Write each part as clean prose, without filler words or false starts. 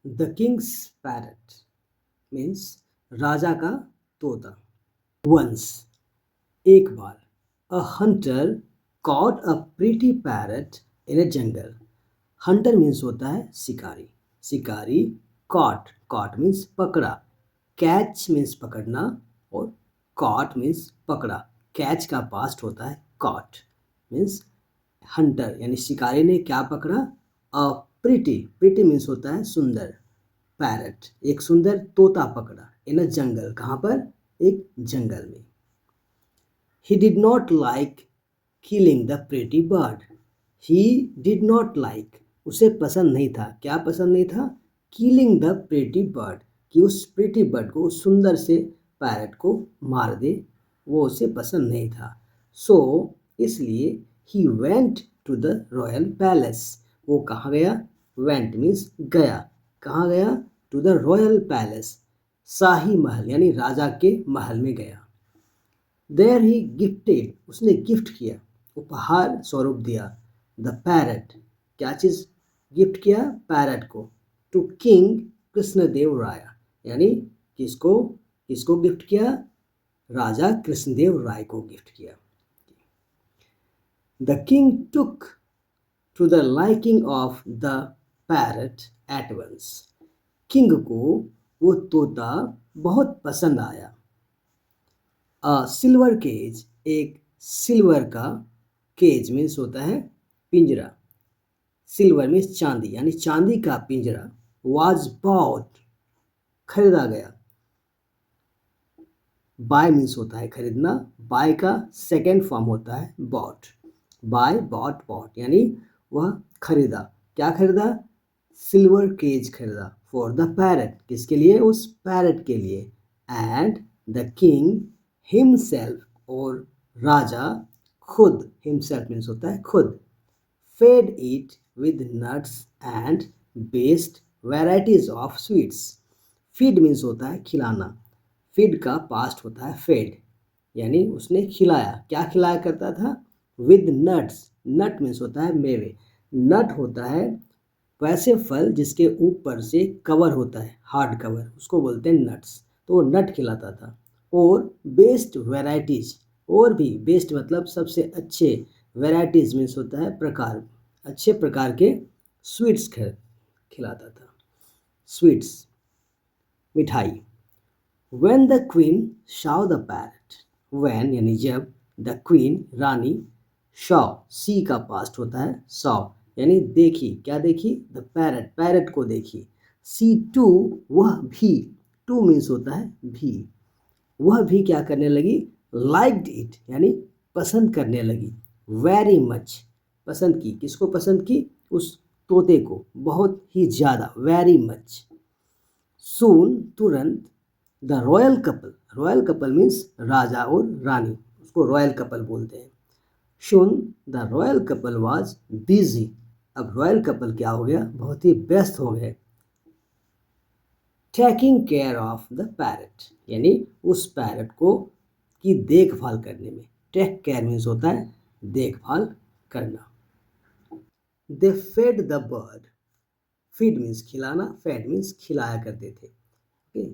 The king's parrot means राजा का तोता। वंस एक बार, a hunter caught a pretty parrot in a jungle. Hunter means होता है शिकारी। शिकारी कॉट, कॉट मीन्स पकड़ा, कैच मीन्स पकड़ना और कॉट मीन्स पकड़ा। कैच का पास्ट होता है कॉट। मीन्स हंटर यानी शिकारी ने क्या पकड़ा? अ प्रिटी, प्रिटी मीन्स होता है सुंदर। पैरट एक सुंदर तोता पकड़ा। इन अ जंगल, कहाँ पर? एक जंगल में। He did not like killing the pretty bird. He did not like, उसे पसंद नहीं था। क्या पसंद नहीं था? Killing the pretty bird, कि उस pretty bird को, उस सुंदर से पैरट को मार दे, वो उसे पसंद नहीं था। So इसलिए he went to the royal palace, वो कहाँ गया? Went means गया। कहाँ गया? To the royal palace, शाही महल यानी राजा के महल में गया। देयर ही गिफ्टेड, उसने गिफ्ट किया, उपहार स्वरूप दिया। द पैरट, क्या चीज़ गिफ्ट किया? पैरट को। टू किंग कृष्णदेव राय, यानी किसको? किसको गिफ्ट किया? राजा कृष्णदेव राय को गिफ्ट किया। The king took to the liking of the parrot at once, king को वो तोता बहुत पसंद आया। सिल्वर केज, एक सिल्वर का केज मीन्स होता है पिंजरा। सिल्वर मीन्स चांदी, यानी चांदी का पिंजरा। वाज बॉट, खरीदा गया। बाय मीन्स होता है खरीदना। बाय का सेकेंड फॉर्म होता है बॉट। बाय, बॉट, बॉट यानी वह खरीदा। क्या खरीदा? सिल्वर केज खरीदा। फॉर द पैरट, किसके लिए? उस पैरट के लिए। एंड द किंग हिमसेल्फ, और राजा खुद, हिमसेल्फ मीन्स होता है खुद, fed it with nuts and based varieties of sweets. Feed means होता है खिलाना। फीड का पास्ट होता है फेड, यानी उसने खिलाया। क्या खिलाया करता था? विद नट्स, नट मीन्स होता है मेवे। नट होता है वैसे फल जिसके ऊपर से कवर होता है, हार्ड कवर, उसको बोलते हैं नट्स। तो वो नट खिलाता था। और बेस्ट वेराइटीज, और भी बेस्ट मतलब सबसे अच्छे, वेराइटीज मीन्स होता है प्रकार, अच्छे प्रकार के स्वीट्स खिलाता था। स्वीट्स, मिठाई। When the queen saw the parrot, when यानी जब, the queen रानी, saw, सी का पास्ट होता है saw, यानी देखी। क्या देखी? the parrot, पैरट को देखी। सी टू, वह भी, टू मीन्स होता है भी। वह भी क्या करने लगी? liked it, यानी पसंद करने लगी। very much, पसंद की। किसको पसंद की? उस तोते को बहुत ही ज़्यादा, very much। सून, तुरंत। The royal couple, royal couple means राजा और रानी, उसको रॉयल कपल बोलते हैं। Soon the royal couple was busy, अब रॉयल कपल क्या हो गया? बहुत ही व्यस्त हो गए। Taking care of the parrot, यानी उस पैरट को की देखभाल करने में। टेक केयर मीन्स होता है देखभाल करना। They fed the bird, feed means खिलाना, फेड मीन्स खिलाया करते थे। Okay.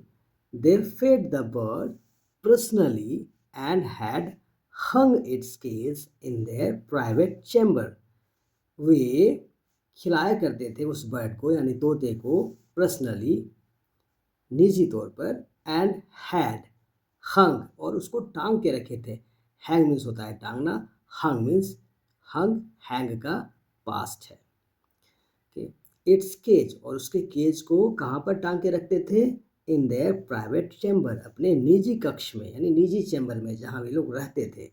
They fed the bird personally and had hung its cage in their private chamber. वे खिलाया करते थे उस बर्ड को यानी तोते को पर्सनली, निजी तौर पर, एंड हैड, हंग, और उसको टांग के रखे थे। हैंग मीन्स होता है टांगना, हंग मीन्स, हंग हैंग का पास्ट है। इट्स केज, और उसके केज को कहाँ पर टांग के रखते थे? इन देयर प्राइवेट चैम्बर, अपने निजी कक्ष में, यानी निजी चैम्बर में जहाँ वे लोग रहते थे।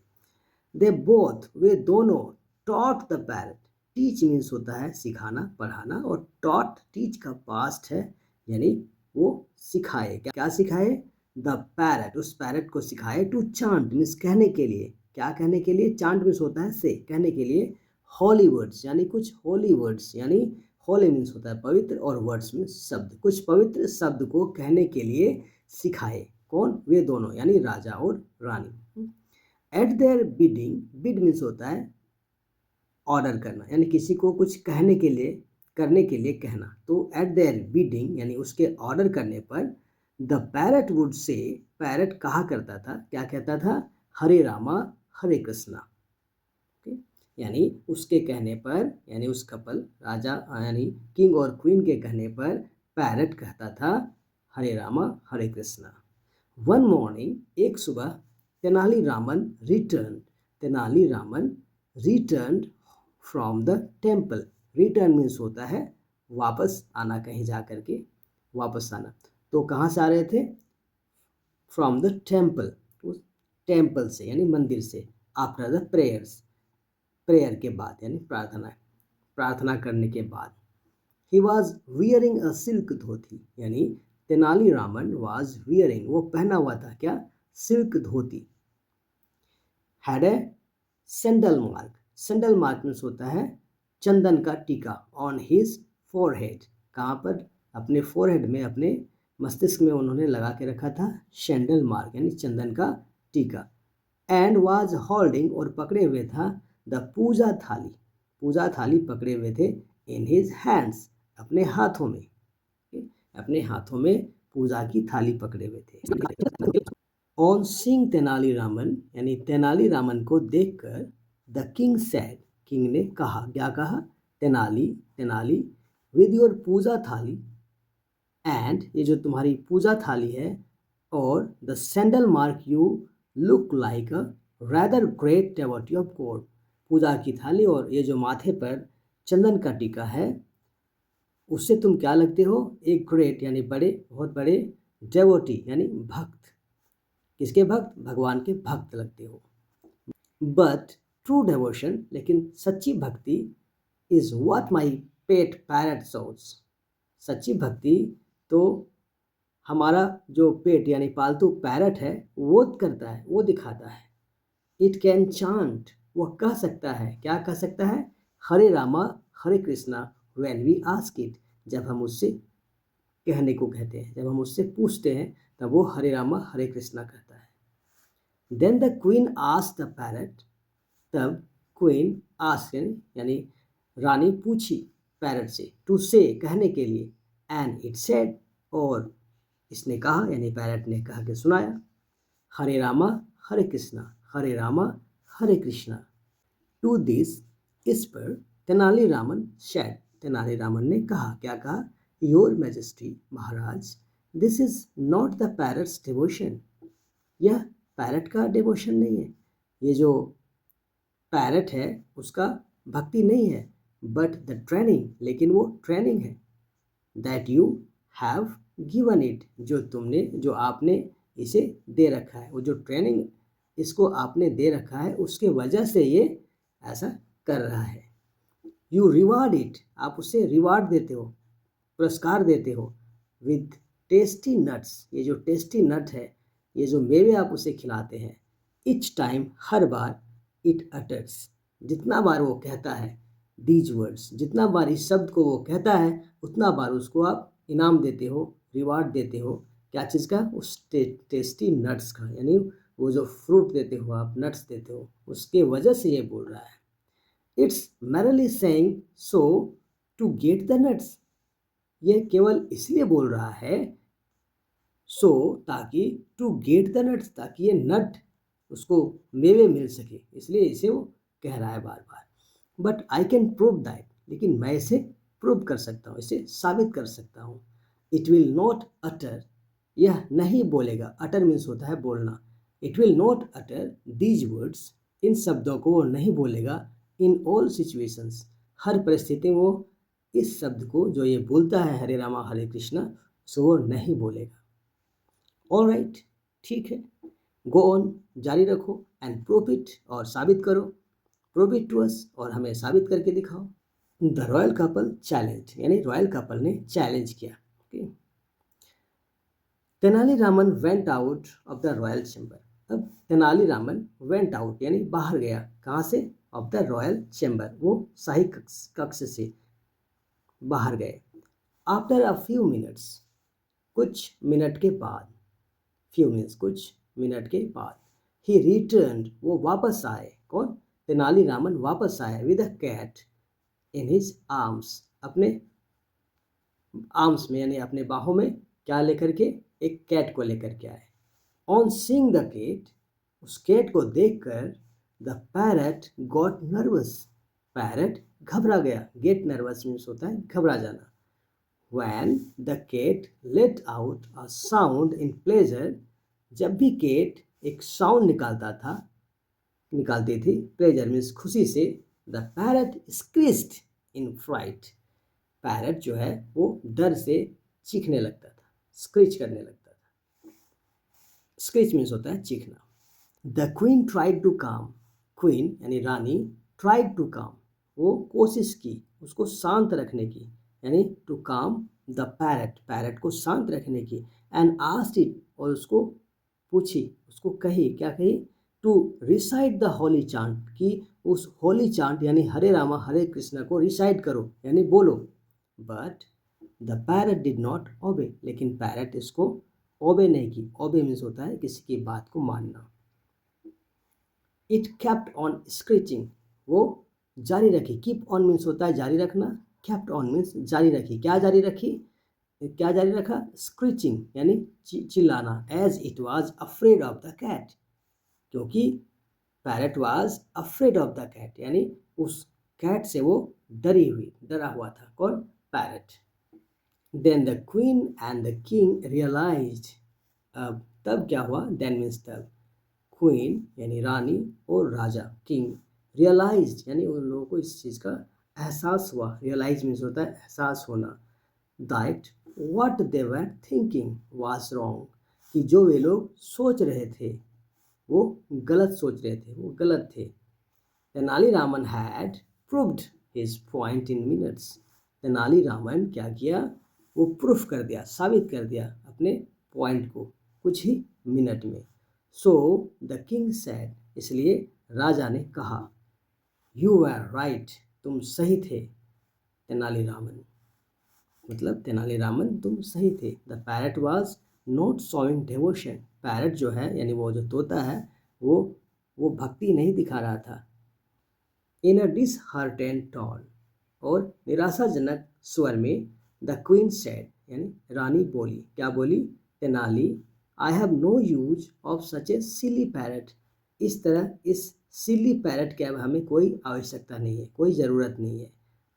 दे बोथ, वे दोनों, taught the parrot, teach means होता है सिखाना, पढ़ाना, और टॉट, टीच का पास्ट है, यानी वो सिखाए। क्या सिखाए? द पैरट, उस पैरट को सिखाए। टू चांट मीन्स कहने के लिए। क्या कहने के लिए? चांट मीन्स होता है से, कहने के लिए। हॉली वर्ड्स, यानी कुछ होली वर्ड्स, यानी होली मीन्स होता है पवित्र, और वर्ड्स मीन्स शब्द, कुछ पवित्र शब्द को कहने के लिए सिखाए। कौन? वे दोनों, यानी राजा और रानी। At their bidding, bid means होता है ऑर्डर करना, यानी किसी को कुछ कहने के लिए करने के लिए कहना। तो एट देयर बिडिंग यानी उसके ऑर्डर करने पर the parrot would say, parrot कहा करता था, क्या कहता था, हरे रामा हरे कृष्णा। यानी उसके कहने पर, यानी उस कपल राजा यानी किंग और क्वीन के कहने पर पैरट कहता था हरे रामा हरे कृष्णा। वन मॉर्निंग एक सुबह Tenali Raman return from the temple. Return means होता है वापस आना, कहीं जा करके वापस आना। तो कहाँ से आ रहे थे, फ्रॉम द टेम्पल, उस टेम्पल से यानी मंदिर से, आफ्टर द प्रेयर्स, प्रेयर के बाद यानी प्रार्थना करने के बाद। He was wearing a silk dhoti, यानी तेनालीरामन वॉज वियरिंग, वो पहना हुआ था क्या, silk dhoti. Had a sandal mark means होता है चंदन का टीका, ऑन हिज फोरहेड, कहाँ पर, अपने फोरहेड में, अपने मस्तिष्क में उन्होंने लगा के रखा था सैंडल मार्क यानी चंदन का टीका। एंड वाज होल्डिंग, और पकड़े हुए था, द पूजा थाली पकड़े हुए थे, इन हिज हैंड्स, अपने हाथों में पूजा की थाली पकड़े हुए थे। ऑन सीइंग तेनालीरामन, यानी तेनालीरामन को देखकर, द किंग सैड, किंग ने कहा, क्या कहा, तेनाली विद योर पूजा थाली, एंड ये जो तुम्हारी पूजा थाली है, और the sandal mark you look like a rather great devotee of God, पूजा की थाली और ये जो माथे पर चंदन का टीका है, उससे तुम क्या लगते हो, एक ग्रेट यानी बड़े, बहुत बड़े, डेवोटी यानी भक्त, किसके भक्त, भगवान के भक्त लगते हो। बट ट्रू डेवोशन, लेकिन सच्ची भक्ति, is what my pet parrot shows, सच्ची भक्ति तो हमारा जो पेट यानी पालतू पैरट है वो करता है, वो दिखाता है। इट कैन चांट, वह कह सकता है, क्या कह सकता है, Hare Rama Hare Krishna when we ask it, जब हम उससे कहने को कहते हैं, जब हम उससे पूछते हैं, तब वो हरे रामा हरे कृष्णा कहता है। Then the queen asked the parrot, तब क्वीन आस्क्ड यानी रानी पूछी पैरट से, टू से कहने के लिए, एंड इट सेड, और इसने कहा यानी पैरट ने कहा के सुनाया, हरे रामा हरे कृष्णा हरे रामा हरे कृष्णा। टू दिस, इस पर, तेनालीरामन सैड, तेनालीरामन ने कहा, क्या कहा, your majesty, Maharaj, this is not the parrots devotion, यह पैरट का डिवोशन नहीं है, ये जो पैरट है उसका भक्ति नहीं है, बट द ट्रेनिंग, लेकिन वो ट्रेनिंग है, that you have given it, जो आपने इसे दे रखा है, वो जो ट्रेनिंग इसको आपने दे रखा है, उसके वजह से ये ऐसा कर रहा है। यू रिवार्ड इट, आप उसे रिवार्ड देते हो, पुरस्कार देते हो, विद टेस्टी नट्स, ये जो टेस्टी नट है, ये जो मेवे आप उसे खिलाते हैं, each time, her bar, it utters, जितना बार वो कहता है, दीज वर्ड्स, जितना बार इस शब्द को वो कहता है, उतना बार उसको आप इनाम देते हो, रिवार्ड देते हो, क्या चीज़ का, उस टेस्टी नट्स का, यानी वो जो फ्रूट देते हो आप, नट्स देते हो, उसके वजह से ये बोल रहा है। It's merely saying so to get the nuts, ये केवल इसलिए बोल रहा है, सो ताकि, टू गेट द नट्स, ताकि ये नट उसको मेवे मिल सके, इसलिए इसे वो कह रहा है बार बार। But I can prove that, लेकिन मैं इसे प्रूव कर सकता हूँ, इसे साबित कर सकता हूँ। इट विल नॉट अटर, यह नहीं बोलेगा, अटर मीन्स होता है बोलना, it will not utter these words, इन शब्दों को वो नहीं बोलेगा, इन ऑल सिचुएशंस, हर परिस्थिति में वो इस शब्द को जो ये बोलता है हरे रामा हरे कृष्णा, सो वो नहीं बोलेगा। ऑलराइट, ठीक है, गो ऑन, जारी रखो, एंड प्रूव इट, और साबित करो, प्रूव इट टू अस, और हमें साबित करके दिखाओ। द रॉयल कपल चैलेंज, यानी रॉयल कपल ने चैलेंज किया। Okay, Tenali Raman went out of the royal chamber, अब तेनालीरामन वेंट आउट यानी बाहर गया, कहाँ से, ऑफ द रॉयल चैम्बर, वो शाही कक्ष से बाहर गए। आफ्टर अ फ्यू मिनट्स, कुछ मिनट के बाद, फ्यू मीन्स कुछ मिनट के बाद, ही रिटर्न, वो वापस आए, कौन, तेनालीरामन वापस आए, with a cat in his arms, अपने आर्म्स में यानी अपने बाहों में क्या लेकर के, एक कैट को लेकर के आए। ऑन सीइंग द कैट, उस कैट को देखकर the parrot got nervous, parrot घबरा गया। गेट नर्वस मीन्स होता है घबरा जाना। When the cat let out a sound in pleasure, जब भी केट एक साउंड निकालती थी, प्लेजर मीन्स खुशी से, the parrot screeched in fright, parrot जो है वो डर से चीखने लगता था, स्क्रीच करने लगता था। स्क्रीच मीन्स होता है चीखना। द क्वीन ट्राइड टू काम, क्वीन यानी रानी, ट्राइड टू काम, वो कोशिश की उसको शांत रखने की, यानी टू काम द पैरट, पैरट को शांत रखने की। एंड आस्क्ड इट, और उसको पूछी, उसको कही, क्या कही, to recite the holy chant, कि उस होली चांट यानी हरे रामा हरे कृष्णा को रिसाइट करो यानी बोलो। But the parrot did not obey, लेकिन पैरट इसको ओबे नहीं की। ओबे मीन्स होता है किसी की बात को मानना। इट केप्ट ऑन स्क्रीचिंग, वो जारी रखी। कीप ऑन मीन्स होता है जारी रखना, केप्ट ऑन मीन्स जारी रखी। क्या जारी रखी, क्या जारी रखा, स्क्रीचिंग यानी चिल्लाना। As it was afraid of the cat, क्योंकि parrot was afraid of the cat, यानी उस कैट से वो डरा हुआ था। कौन, parrot. Then the queen and the king realised, अब तब क्या हुआ, देन मीन्स तब, क्वीन यानी रानी और राजा किंग, रियलाइज्ड यानी उन लोगों को इस चीज़ का एहसास हुआ। रियलाइज मीन्स होता है एहसास होना। That what they were thinking was wrong, कि जो वे लोग सोच रहे थे वो गलत सोच रहे थे, वो गलत थे। Tenali Raman had proved his point in minutes, Tenali Raman क्या किया, वो प्रूफ कर दिया, साबित कर दिया अपने पॉइंट को कुछ ही मिनट में। सो द किंग सेड, इसलिए राजा ने कहा, यू वर राइट, तुम सही थे तेनालीरामन, मतलब तेनालीरामन तुम सही थे। The parrot was not showing devotion, parrot जो है यानी वो जो तोता है वो भक्ति नहीं दिखा रहा था। इन अ डिसहार्टेंड टोन, और निराशाजनक स्वर में, द क्वीन सेड यानी रानी बोली, क्या बोली, Tenali, I have no use of such a silly parrot, इस तरह इस सिली पैरट के अब हमें कोई आवश्यकता नहीं है, कोई ज़रूरत नहीं है।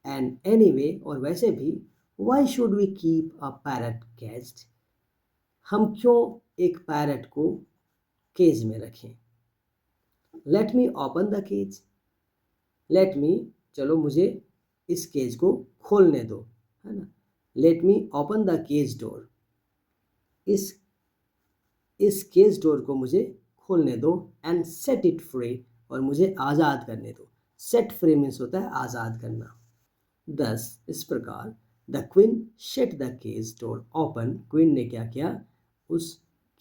एंड एनीवे, और वैसे भी, why should we keep a parrot caged, हम क्यों एक पैरट को केज में रखें। Let me open the cage, let me, चलो मुझे इस केज को खोलने दो, है ना। Let me open the cage door, इस केज डोर को मुझे खोलने दो। एंड सेट इट फ्री, और मुझे आज़ाद करने दो। सेट फ्री मीन्स होता है आज़ाद करना। दस, इस प्रकार, the queen shut the cage door open, queen ने क्या किया, उस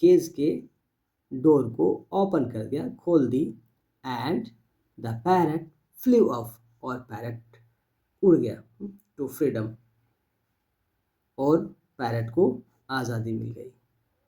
केज के डोर को ओपन कर दिया, खोल दी। And the parrot flew off, और पैरट उड़ गया टू फ्रीडम, और पैरट को आज़ादी मिल गई।